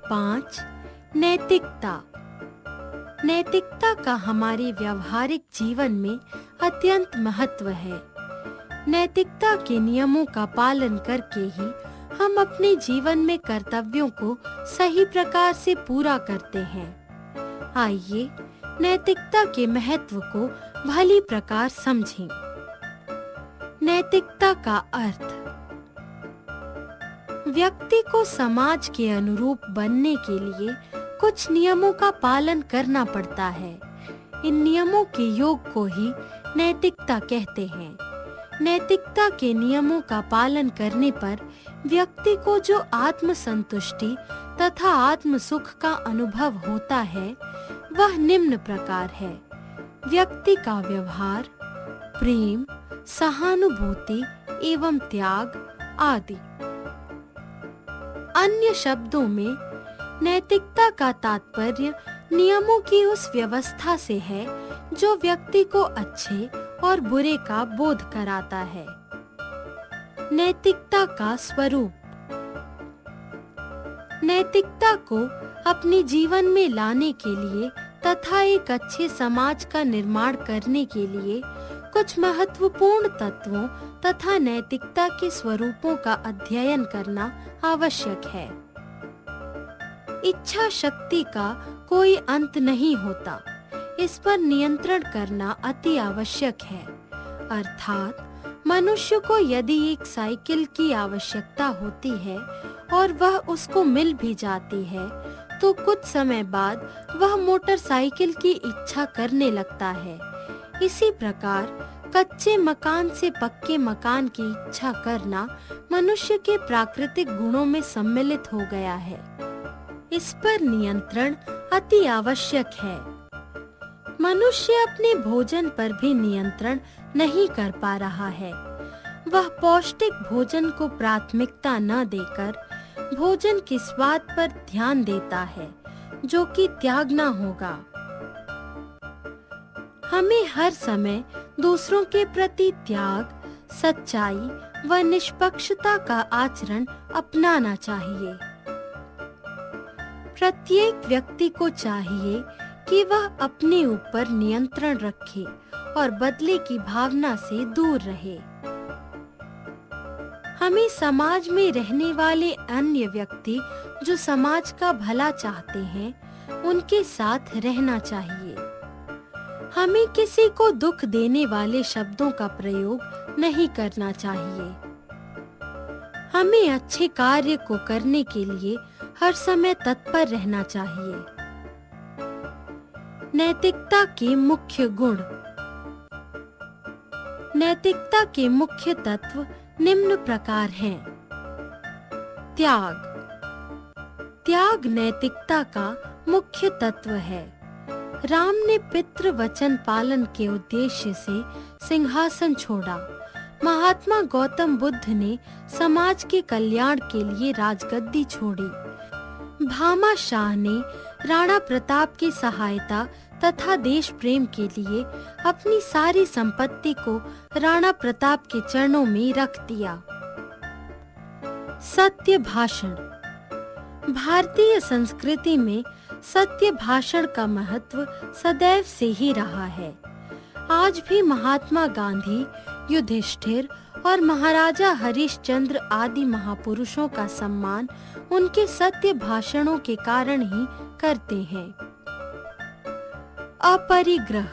5. नैतिकता। नैतिकता का हमारे व्यवहारिक जीवन में अत्यंत महत्व है। नैतिकता के नियमों का पालन करके ही हम अपने जीवन में कर्तव्यों को सही प्रकार से पूरा करते हैं। आइए नैतिकता के महत्व को भली प्रकार समझें। नैतिकता का अर्थ व्यक्ति को समाज के अनुरूप बनने के लिए कुछ नियमों का पालन करना पड़ता है। इन नियमों के योग को ही नैतिकता कहते हैं। नैतिकता के नियमों का पालन करने पर व्यक्ति को जो आत्म संतुष्टि तथा आत्म सुख का अनुभव होता है वह निम्न प्रकार है। व्यक्ति का व्यवहार, प्रेम, सहानुभूति एवं त्याग आदि। अन्य शब्दों में नैतिकता का तात्पर्य नियमों की उस व्यवस्था से है जो व्यक्ति को अच्छे और बुरे का बोध कराता है। नैतिकता का स्वरूप। नैतिकता को अपने जीवन में लाने के लिए तथा एक अच्छे समाज का निर्माण करने के लिए कुछ महत्वपूर्ण तत्वों तथा नैतिकता के स्वरूपों का अध्ययन करना आवश्यक है। इच्छा शक्ति का कोई अंत नहीं होता, इस पर नियंत्रण करना अति आवश्यक है। अर्थात मनुष्य को यदि एक साइकिल की आवश्यकता होती है और वह उसको मिल भी जाती है तो कुछ समय बाद वह मोटरसाइकिल की इच्छा करने लगता है। इसी प्रकार कच्चे मकान से पक्के मकान की इच्छा करना मनुष्य के प्राकृतिक गुणों में सम्मिलित हो गया है। इस पर नियंत्रण अति आवश्यक है। मनुष्य अपने भोजन पर भी नियंत्रण नहीं कर पा रहा है। वह पौष्टिक भोजन को प्राथमिकता न देकर भोजन के स्वाद पर ध्यान देता है, जो कि त्यागना होगा। हमें हर समय दूसरों के प्रति त्याग, सच्चाई व निष्पक्षता का आचरण अपनाना चाहिए। प्रत्येक व्यक्ति को चाहिए कि वह अपने ऊपर नियंत्रण रखे और बदले की भावना से दूर रहे। हमें समाज में रहने वाले अन्य व्यक्ति जो समाज का भला चाहते हैं, उनके साथ रहना चाहिए। हमें किसी को दुख देने वाले शब्दों का प्रयोग नहीं करना चाहिए। हमें अच्छे कार्य को करने के लिए हर समय तत्पर रहना चाहिए। नैतिकता के मुख्य गुण। नैतिकता के मुख्य तत्व निम्न प्रकार हैं। त्याग। त्याग नैतिकता का मुख्य तत्व है। राम ने पितृ वचन पालन के उद्देश्य से सिंहासन छोड़ा। महात्मा गौतम बुद्ध ने समाज के कल्याण के लिए राजगद्दी छोड़ी। भामा शाह ने राणा प्रताप की सहायता तथा देश प्रेम के लिए अपनी सारी संपत्ति को राणा प्रताप के चरणों में रख दिया। सत्य भाषण। भारतीय संस्कृति में सत्य भाषण का महत्व सदैव से ही रहा है। आज भी महात्मा गांधी, युधिष्ठिर और महाराजा हरिश्चंद्र आदि महापुरुषों का सम्मान उनके सत्य भाषणों के कारण ही करते हैं। अपरिग्रह।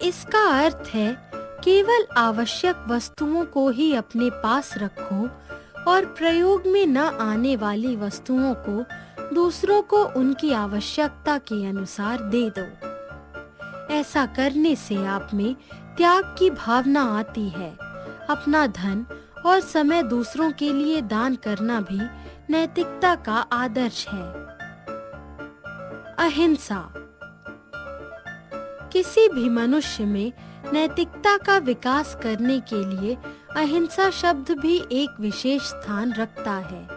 इसका अर्थ है केवल आवश्यक वस्तुओं को ही अपने पास रखो और प्रयोग में न आने वाली वस्तुओं को दूसरों को उनकी आवश्यकता के अनुसार दे दो। ऐसा करने से आप में त्याग की भावना आती है। अपना धन और समय दूसरों के लिए दान करना भी नैतिकता का आदर्श है। अहिंसा। किसी भी मनुष्य में नैतिकता का विकास करने के लिए अहिंसा शब्द भी एक विशेष स्थान रखता है।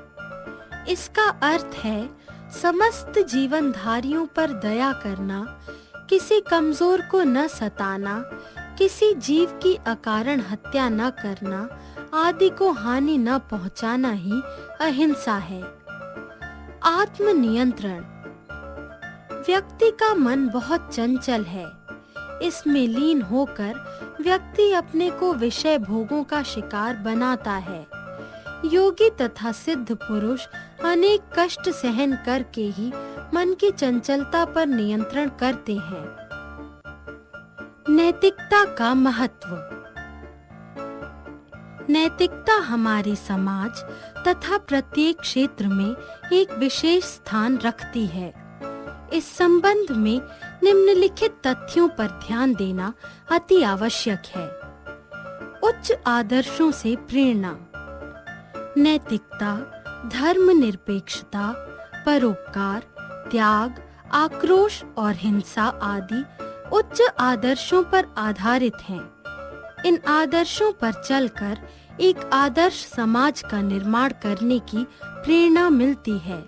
इसका अर्थ है समस्त जीवनधारियों पर दया करना, किसी कमजोर को न सताना, किसी जीव की अकारण हत्या न करना आदि को हानि न पहुंचाना ही अहिंसा है। आत्म नियंत्रण। व्यक्ति का मन बहुत चंचल है। इसमें लीन होकर व्यक्ति अपने को विषय भोगों का शिकार बनाता है। योगी तथा सिद्ध पुरुष अनेक कष्ट सहन करके ही मन की चंचलता पर नियंत्रण करते हैं। नैतिकता का महत्व। नैतिकता हमारे समाज तथा प्रत्येक क्षेत्र में एक विशेष स्थान रखती है। इस संबंध में निम्नलिखित तथ्यों पर ध्यान देना अति आवश्यक है। उच्च आदर्शों से प्रेरणा। नैतिकता, धर्मनिरपेक्षता, परोपकार, त्याग, आक्रोश और हिंसा आदि उच्च आदर्शों पर आधारित हैं। इन आदर्शों पर चलकर एक आदर्श समाज का निर्माण करने की प्रेरणा मिलती है।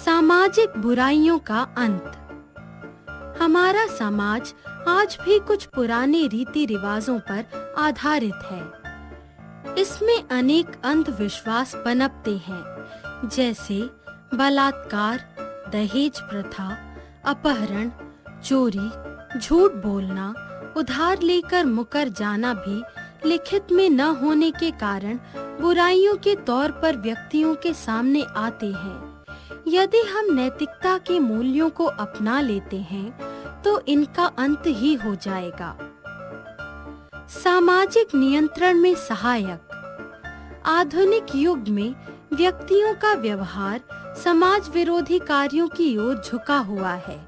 सामाजिक बुराइयों का अंत। हमारा समाज आज भी कुछ पुराने रीति रिवाजों पर आधारित है। इसमें अनेक अंधविश्वास पनपते हैं, जैसे बलात्कार, दहेज प्रथा, अपहरण, चोरी, झूठ बोलना, उधार लेकर मुकर जाना भी लिखित में न होने के कारण बुराइयों के तौर पर व्यक्तियों के सामने आते हैं। यदि हम नैतिकता के मूल्यों को अपना लेते हैं तो इनका अंत ही हो जाएगा। सामाजिक नियंत्रण में सहायक। आधुनिक युग में व्यक्तियों का व्यवहार समाज विरोधी कार्यों की ओर झुका हुआ है।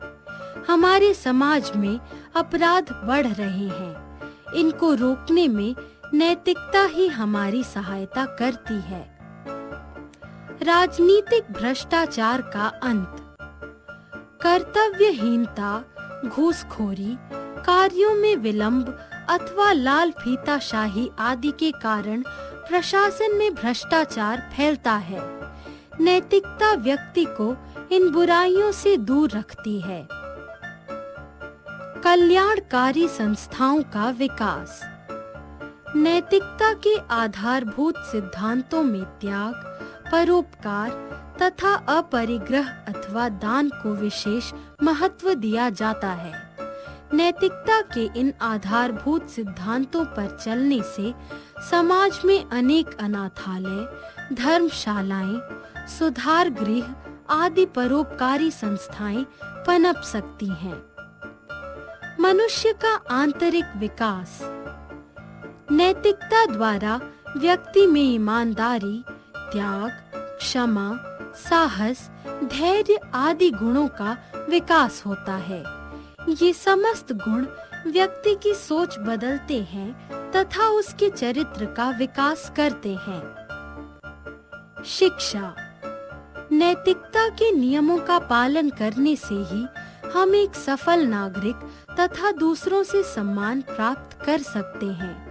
हमारे समाज में अपराध बढ़ रहे हैं। इनको रोकने में नैतिकता ही हमारी सहायता करती है। राजनीतिक भ्रष्टाचार का अंत। कर्तव्यहीनता, घूसखोरी, कार्यों में विलंब अथवा लाल फीताशाही आदि के कारण प्रशासन में भ्रष्टाचार फैलता है। नैतिकता व्यक्ति को इन बुराइयों से दूर रखती है। कल्याणकारी संस्थाओं का विकास। नैतिकता के आधारभूत सिद्धांतों में त्याग, परोपकार तथा अपरिग्रह अथवा दान को विशेष महत्व दिया जाता है। नैतिकता के इन आधारभूत सिद्धांतों पर चलने से समाज में अनेक अनाथालय, धर्मशालाएं, सुधार गृह आदि परोपकारी संस्थाएं पनप सकती हैं। मनुष्य का आंतरिक विकास। नैतिकता द्वारा व्यक्ति में ईमानदारी, त्याग, क्षमा, साहस, धैर्य आदि गुणों का विकास होता है। ये समस्त गुण व्यक्ति की सोच बदलते हैं तथा उसके चरित्र का विकास करते हैं। शिक्षा। नैतिकता के नियमों का पालन करने से ही हम एक सफल नागरिक तथा दूसरों से सम्मान प्राप्त कर सकते हैं।